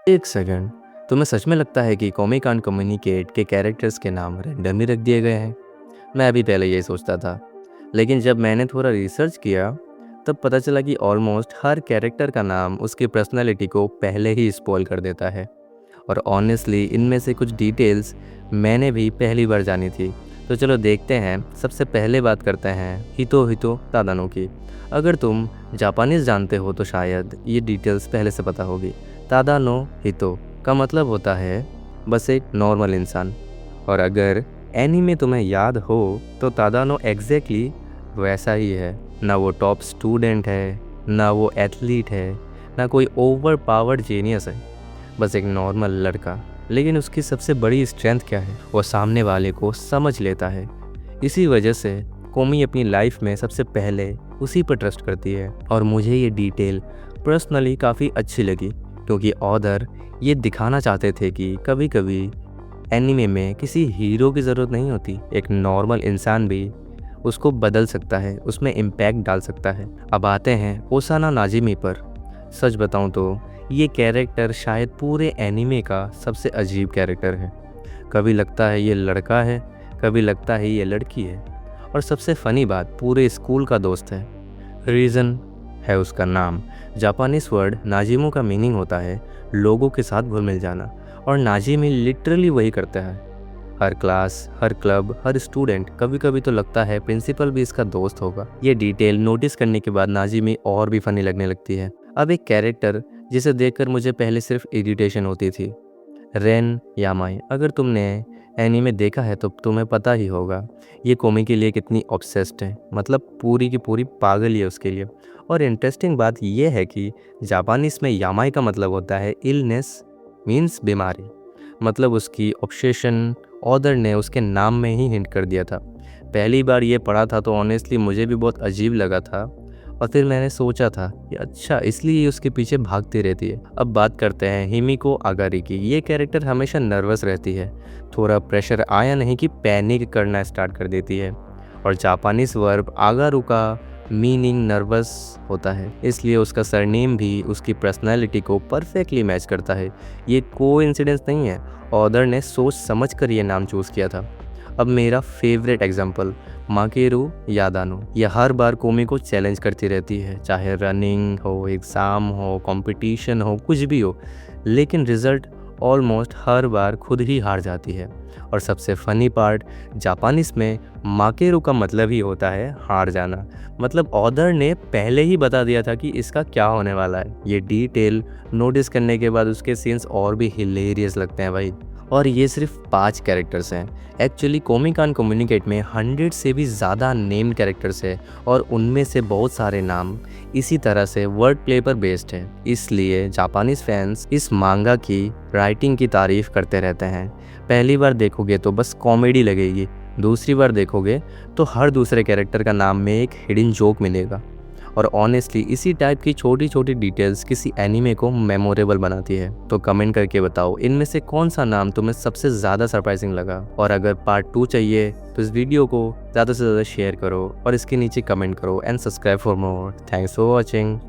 एक सेकंड, तुम्हें सच में लगता है कि कॉमिक कांट कम्युनिकेट के कैरेक्टर्स के नाम रैंडमली रख दिए गए हैं? मैं भी पहले यही सोचता था, लेकिन जब मैंने थोड़ा रिसर्च किया तब पता चला कि ऑलमोस्ट हर कैरेक्टर का नाम उसकी पर्सनैलिटी को पहले ही स्पॉइल कर देता है। और ऑनेस्टली इनमें से कुछ डिटेल्स मैंने भी पहली बार जानी थी। तो चलो देखते हैं। सबसे पहले बात करते हैं हितो हितो तादानो की। अगर तुम जापानीज़ जानते हो तो शायद ये डिटेल्स पहले से पता होगी। तादानो हितो का मतलब होता है बस एक नॉर्मल इंसान। और अगर एनीमे तुम्हें याद हो तो तादानो एग्जैक्टली वैसा ही है। ना वो टॉप स्टूडेंट है, ना वो एथलीट है, ना कोई ओवर पावर्ड जीनियस है, बस एक नॉर्मल लड़का। लेकिन उसकी सबसे बड़ी स्ट्रेंथ क्या है? वो सामने वाले को समझ लेता है। इसी वजह से कोमी अपनी लाइफ में सबसे पहले उसी पर ट्रस्ट करती है। और मुझे ये डिटेल पर्सनली काफ़ी अच्छी लगी, क्योंकि ऑथर ये दिखाना चाहते थे कि कभी कभी एनीमे में किसी हीरो की ज़रूरत नहीं होती। एक नॉर्मल इंसान भी उसको बदल सकता है, उसमें इम्पैक्ट डाल सकता है। अब आते हैं ओसाना नाजिमी पर। सच बताऊं तो ये कैरेक्टर शायद पूरे एनीमे का सबसे अजीब कैरेक्टर है। कभी लगता है ये लड़का है, कभी लगता है ये लड़की है, और सबसे फ़नी बात पूरे स्कूल का दोस्त है। रीज़न है उसका नाम। जापानीज वर्ड नाजिमो का मीनिंग होता है लोगों के साथ घुल मिल जाना, और नाजिमी लिटरली वही करता है। हर क्लास, हर क्लब, हर स्टूडेंट, कभी कभी तो लगता है प्रिंसिपल भी इसका दोस्त होगा। ये डिटेल नोटिस करने के बाद नाजिमी और भी फनी लगने लगती है। अब एक कैरेक्टर जिसे देखकर मुझे पहले सिर्फ इरिटेशन होती थी, रेन यामाई। अगर तुमने एनीमे देखा है तो तुम्हें पता ही होगा ये कोमी के लिए कितनी ऑब्सेस्ड है, मतलब पूरी की पूरी पागल ही है उसके लिए। और इंटरेस्टिंग बात यह है कि जापानीज में यामाई का मतलब होता है इलनेस, मीन्स बीमारी। मतलब उसकी ऑब्सेशन ऑथर ने उसके नाम में ही हिंट कर दिया था। पहली बार ये पढ़ा था तो ऑनेस्टली मुझे भी बहुत अजीब लगा था, और फिर मैंने सोचा था कि अच्छा इसलिए ये उसके पीछे भागती रहती है। अब बात करते हैं हिमिको आगारी की। ये कैरेक्टर हमेशा नर्वस रहती है। थोड़ा प्रेशर आया नहीं कि पैनिक करना स्टार्ट कर देती है। और जापानीज वर्ब आगारू का मीनिंग नर्वस होता है, इसलिए उसका सरनेम भी उसकी पर्सनैलिटी को परफेक्टली मैच करता है। ये कोइंसिडेंस नहीं है, ऑथर ने सोच समझ कर ये नाम चूज़ किया था। अब मेरा फेवरेट एग्जाम्पल माकेरू यादानो। यह हर बार कोमी को चैलेंज करती रहती है, चाहे रनिंग हो, एग्ज़ाम हो, कंपटीशन हो, कुछ भी हो, लेकिन रिजल्ट ऑलमोस्ट हर बार खुद ही हार जाती है। और सबसे फ़नी पार्ट, जापानीज में माकेरू का मतलब ही होता है हार जाना। मतलब ऑथर ने पहले ही बता दिया था कि इसका क्या होने वाला है। ये डिटेल नोटिस करने के बाद उसके सीन्स और भी हिलेरियस लगते हैं भाई। और ये सिर्फ 5 कैरेक्टर्स हैं। एक्चुअली कोमी कांट कम्युनिकेट में 100 से भी ज़्यादा नेम्ड कैरेक्टर्स है, और उनमें से बहुत सारे नाम इसी तरह से वर्ड प्ले पर बेस्ड है। इसलिए जापानीज फैंस इस मांगा की राइटिंग की तारीफ़ करते रहते हैं। पहली बार देखोगे तो बस कॉमेडी लगेगी, दूसरी बार देखोगे तो हर दूसरे कैरेक्टर का नाम में एक हिडन जोक मिलेगा। और ऑनेस्टली इसी टाइप की छोटी छोटी डिटेल्स किसी एनीमे को मेमोरेबल बनाती है। तो कमेंट करके बताओ इनमें से कौन सा नाम तुम्हें सबसे ज़्यादा सरप्राइजिंग लगा। और अगर पार्ट 2 चाहिए तो इस वीडियो को ज़्यादा से ज़्यादा शेयर करो और इसके नीचे कमेंट करो and subscribe for more. Thanks for watching.